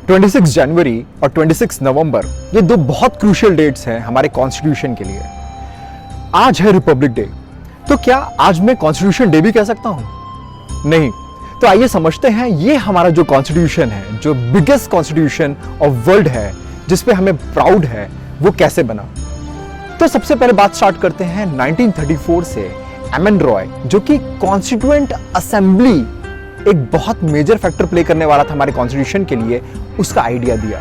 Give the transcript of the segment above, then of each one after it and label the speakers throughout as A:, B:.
A: 26 जनवरी और 26 नवंबर ये दो बहुत क्रूशियल डेट्स हैं हमारे कॉन्स्टिट्यूशन के लिए। आज है रिपब्लिक डे, तो क्या आज मैं कॉन्स्टिट्यूशन डे भी कह सकता हूं? नहीं। तो आइए समझते हैं ये हमारा जो कॉन्स्टिट्यूशन है, जो बिगेस्ट कॉन्स्टिट्यूशन ऑफ वर्ल्ड है, जिसपे हमें प्राउड है, वो कैसे बना। तो सबसे पहले बात स्टार्ट करते हैं 1934 से। एमएन रॉय, जो कि कॉन्स्टिट्यूएंट असेंबली एक बहुत मेजर फैक्टर प्ले करने वाला था हमारे कॉन्स्टिट्यूशन के लिए, उसका आइडिया दिया।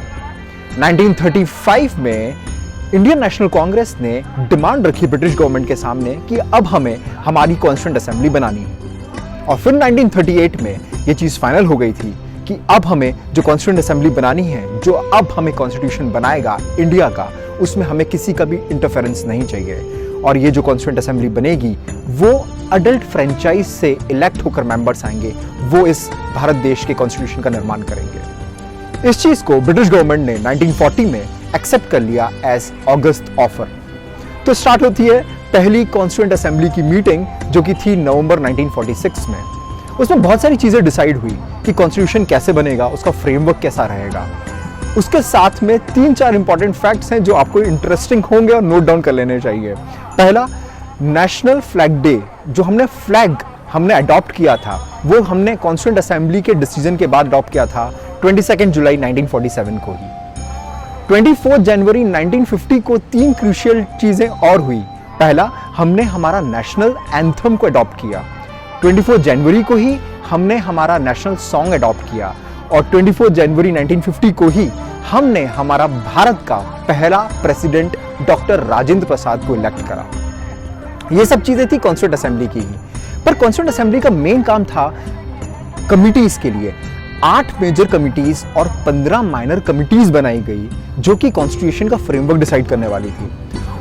A: 1935 में इंडियन नेशनल कांग्रेस ने डिमांड रखी ब्रिटिश गवर्नमेंट के सामने कि अब हमें हमारी कॉन्स्टिट्यूएंट असेंबली बनानी है। और फिर 1938 में यह चीज फाइनल हो गई थी कि अब हमें जो कॉन्स्टिट्यूएंट असेंबली बनानी है, जो अब हमें कॉन्स्टिट्यूशन बनाएगा इंडिया का, उसमें हमें किसी का भी इंटरफेरेंस नहीं चाहिए। और ये जो कॉन्स्टिट्यूएंट असेंबली बनेगी वो अडल्ट फ्रेंचाइज से इलेक्ट होकर मेंबर्स आएंगे, वो इस भारत देश के कॉन्स्टिट्यूशन का निर्माण करेंगे। इस चीज को ब्रिटिश गवर्नमेंट ने 1940 में एक्सेप्ट कर लिया एज ऑगस्ट ऑफर। तो स्टार्ट होती है पहली कॉन्स्टिट्यूएंट असेंबली की मीटिंग, जो कि थी नवंबर 1946 में। उसमें बहुत सारी चीजें डिसाइड हुई कि कॉन्स्टिट्यूशन कैसे बनेगा, उसका फ्रेमवर्क कैसा रहेगा। उसके साथ में 3-4 इंपॉर्टेंट फैक्ट्स हैं जो आपको इंटरेस्टिंग होंगे और नोट डाउन कर लेने चाहिए। पहला, नेशनल फ्लैग डे, जो हमने अडॉप्ट किया था, वो हमने कॉन्स्टिट्यूएंट असेंबली के डिसीजन के बाद अडॉप्ट किया था 22 जुलाई 1947 को ही। 24 जनवरी 1950 को 3 क्रूशियल चीजें और हुई। पहला, हमने हमारा नेशनल एंथम को अडॉप्ट किया। 24 जनवरी को ही हमने हमारा नेशनल सॉन्ग अडॉप्ट किया। और 24 जनवरी 1950 को ही हमने हमारा भारत का पहला प्रेसिडेंट डॉक्टर राजेंद्र प्रसाद को इलेक्ट करा। ये सब चीजें थी कॉन्स्टिट्यूएंट असेंबली की ही। पर कॉन्स्टिट्यूएंट असेंबली का मेन काम था कमिटीज के लिए। 8 मेजर कमिटीज और 15 माइनर कमिटीज बनाई गई, जो कि कॉन्स्टिट्यूशन का फ्रेमवर्क डिसाइड करने वाली थी।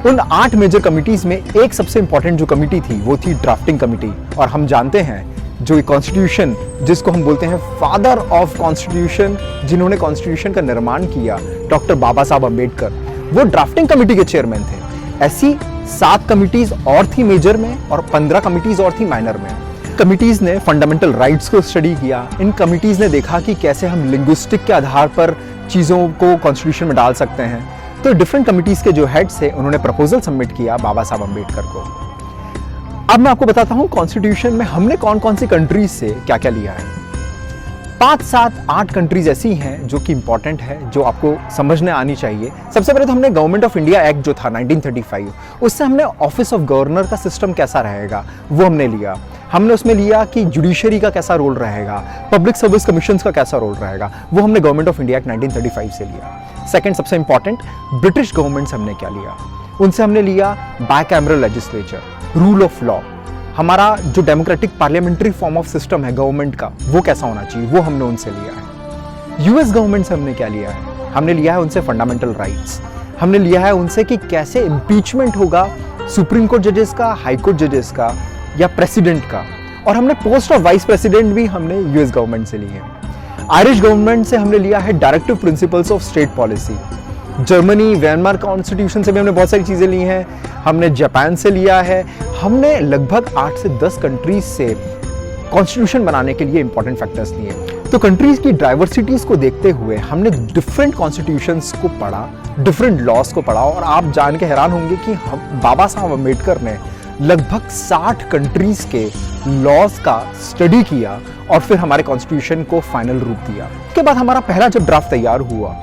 A: उन 8 मेजर कमिटीज में एक सबसे इंपॉर्टेंट जो कमिटी थी वो थी ड्राफ्टिंग कमिटी। और हम जानते हैं जो कॉन्स्टिट्यूशन, जिसको हम बोलते हैं फादर ऑफ कॉन्स्टिट्यूशन, जिन्होंने कॉन्स्टिट्यूशन का निर्माण किया, डॉक्टर बाबा साहब अम्बेडकर, वो ड्राफ्टिंग कमिटी के चेयरमैन थे। ऐसी 7 कमिटीज और थी मेजर में और 15 कमिटीज और थी माइनर में। कमिटीज ने फंडामेंटल राइट्स को स्टडी किया। इन कमिटीज ने देखा कि कैसे हम लिंग्विस्टिक के आधार पर चीज़ों को कॉन्स्टिट्यूशन में डाल सकते हैं। तो डिफरेंट कमिटीज के जो हेड्स थे, उन्होंने प्रपोजल सबमिट किया बाबा साहब अम्बेडकर को। अब मैं आपको बताता हूं कॉन्स्टिट्यूशन में हमने कौन कौन सी कंट्रीज से क्या क्या लिया है। 5, 7, 8 कंट्रीज ऐसी हैं जो कि इंपॉर्टेंट है, जो आपको समझने आनी चाहिए। सबसे पहले तो हमने गवर्नमेंट ऑफ इंडिया एक्ट जो था 1935, उससे हमने ऑफिस ऑफ गवर्नर का सिस्टम कैसा रहेगा वो हमने लिया। हमने उसमें लिया कि जुडिशरी का कैसा रोल रहेगा, पब्लिक सर्विस कमीशन का कैसा रोल रहेगा, वो हमने गवर्नमेंट ऑफ इंडिया एक्ट 1935 से लिया। सेकेंड, सबसे इंपॉर्टेंट, ब्रिटिश गवर्नमेंट से हमने क्या लिया। उनसे हमने लिया bicameral legislature, rule of law, हमारा जो democratic parliamentary form of system है गवर्नमेंट का, वो कैसा होना चाहिए, वो हमने उनसे लिया है। यूएस गवर्नमेंट से हमने क्या लिया है? हमने लिया है उनसे फंडामेंटल राइट्स। हमने लिया है उनसे कि कैसे इम्पीचमेंट होगा सुप्रीम कोर्ट जजेस का, हाई कोर्ट जजेस का या प्रेसिडेंट का। और हमने पोस्ट ऑफ वाइस प्रेसिडेंट भी हमने यूएस गवर्नमेंट से ली है। आयरिश गवर्नमेंट से हमने लिया है directive principles of state policy. Germany, Weimar constitution से भी हमने बहुत सारी चीजें ली हैं। हमने जापान से लिया है। हमने लगभग 8 से 10 कंट्रीज से कॉन्स्टिट्यूशन बनाने के लिए इंपॉर्टेंट फैक्टर्स लिए। तो कंट्रीज की डाइवर्सिटीज को देखते हुए हमने डिफरेंट कॉन्स्टिट्यूशंस को पढ़ा, डिफरेंट लॉज को पढ़ा। और आप जान के हैरान होंगे कि बाबा साहब अम्बेडकर ने लगभग 60 कंट्रीज के लॉज का स्टडी किया और फिर हमारे कॉन्स्टिट्यूशन को फाइनल रूप दिया। उसके बाद हमारा पहला जब ड्राफ्ट तैयार हुआ,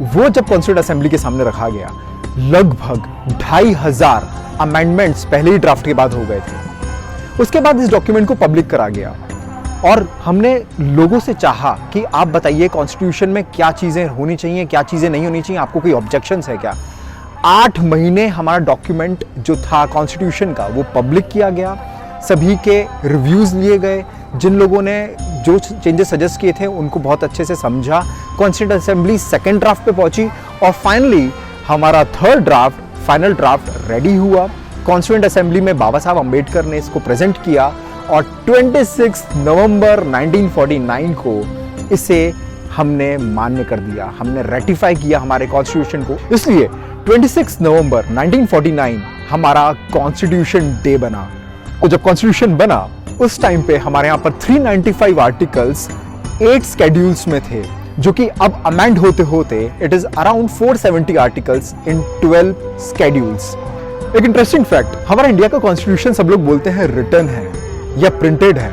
A: वो जब कॉन्स्टिट्यूएंट असेंबली के सामने रखा गया, लगभग 2500 अमेंडमेंट्स पहले ही ड्राफ्ट के बाद हो गए थे। उसके बाद इस डॉक्यूमेंट को पब्लिक करा गया और हमने लोगों से चाहा कि आप बताइए कॉन्स्टिट्यूशन में क्या चीजें होनी चाहिए, क्या चीजें नहीं होनी चाहिए, आपको कोई ऑब्जेक्शंस है क्या। 8 महीने हमारा डॉक्यूमेंट जो था कॉन्स्टिट्यूशन का, वो पब्लिक किया गया। सभी के रिव्यूज लिए गए। जिन लोगों ने जो चेंजेस सजेस्ट किए थे उनको बहुत अच्छे से समझा। कॉन्स्टिट्यूएंट असेंबली सेकेंड ड्राफ्ट पे पहुंची और फाइनली हमारा third draft, final draft ready हुआ। कॉन्स्टिट्यूएंट असेंबली में बाबा साहब अम्बेडकर ने इसको प्रेजेंट किया और 26 नवंबर 1949 को इसे हमने मान्य कर दिया, हमने रेटिफाई किया हमारे कॉन्स्टिट्यूशन को। इसलिए 26 नवंबर 1949 हमारा कॉन्स्टिट्यूशन डे बना। और जब कॉन्स्टिट्यूशन बना उस टाइम पे हमारे यहाँ पर 395 आर्टिकल्स 8 स्केड्यूल्स में थे। जो कि अब अमेंड होते होते it is around 470 articles in 12 schedules. एक इंटरेस्टिंग फैक्ट, हमारा इंडिया का कॉन्स्टिट्यूशन सब लोग बोलते हैं रिटन है या प्रिंटेड है।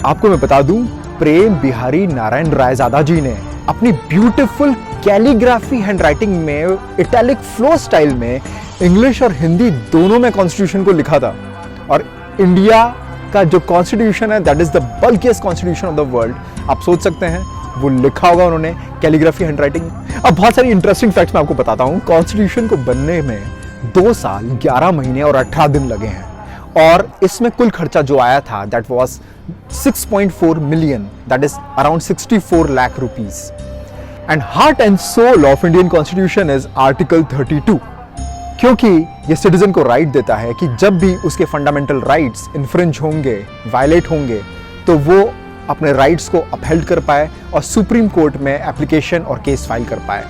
A: आपको मैं बता दूं, प्रेम बिहारी नारायण रायजादा जी ने अपनी ब्यूटीफुल कैलीग्राफी हैंडराइटिंग में इटैलिक फ्लो स्टाइल में इंग्लिश और हिंदी दोनों में कॉन्स्टिट्यूशन को लिखा था। और इंडिया का जो कॉन्स्टिट्यूशन है that is the bulkiest constitution of the world. आप सोच सकते हैं वो लिखा होगा उन्होंने कैलीग्राफी हैंडराइटिंग। अब बहुत सारी इंटरेस्टिंग फैक्ट्स मैं आपको बताता हूं। कॉन्स्टिट्यूशन को बनने में 2 साल 11 महीने और 18 दिन लगे हैं और इसमें कुल खर्चा जो आया था that was 6.4 million, that is around 64 lakh rupees. And heart and soul of Indian constitution is article 32, क्योंकि ये सिटीजन को राइट देता है कि जब भी उसके फंडामेंटल राइट्स इन्फ्रिंज होंगे, वायलेट होंगे, तो वो अपने राइट्स को अपहेल्ड कर पाए और सुप्रीम कोर्ट में एप्लीकेशन और केस फाइल कर पाए।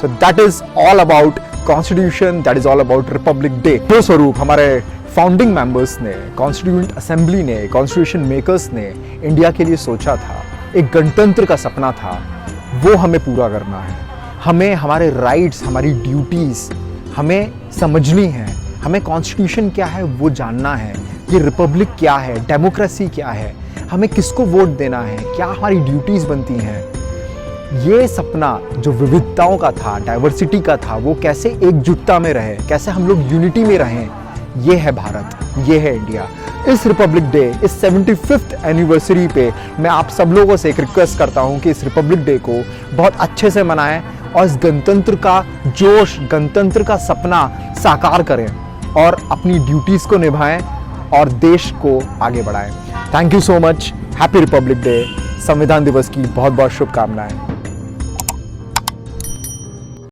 A: So that is all about constitution, that is all about Republic day. जो स्वरूप हमारे फाउंडिंग मेंबर्स ने, कॉन्स्टिट्यूएंट असेंबली ने, कॉन्स्टिट्यूशन मेकर्स ने इंडिया के लिए सोचा था, एक गणतंत्र का सपना था, वो हमें पूरा करना है। हमें हमारे राइट्स, हमारी ड्यूटीज हमें समझनी है। हमें कॉन्स्टिट्यूशन क्या है वो जानना है, ये रिपब्लिक क्या है, डेमोक्रेसी क्या है, हमें किसको वोट देना है, क्या हमारी ड्यूटीज बनती हैं। ये सपना जो विविधताओं का था, डाइवर्सिटी का था, वो कैसे एकजुटता में रहे, कैसे हम लोग यूनिटी में रहें, ये है भारत, ये है इंडिया। इस रिपब्लिक डे, इस 75th एनिवर्सरी पे मैं आप सब लोगों से एक रिक्वेस्ट करता हूँ कि इस रिपब्लिक डे को बहुत अच्छे से मनाएं और इस गणतंत्र का जोश, गणतंत्र का सपना साकार करें और अपनी ड्यूटीज को निभाएं और देश को आगे बढ़ाएं। Thank you so much. Happy Republic day. संविधान दिवस की बहुत बहुत शुभकामनाएं।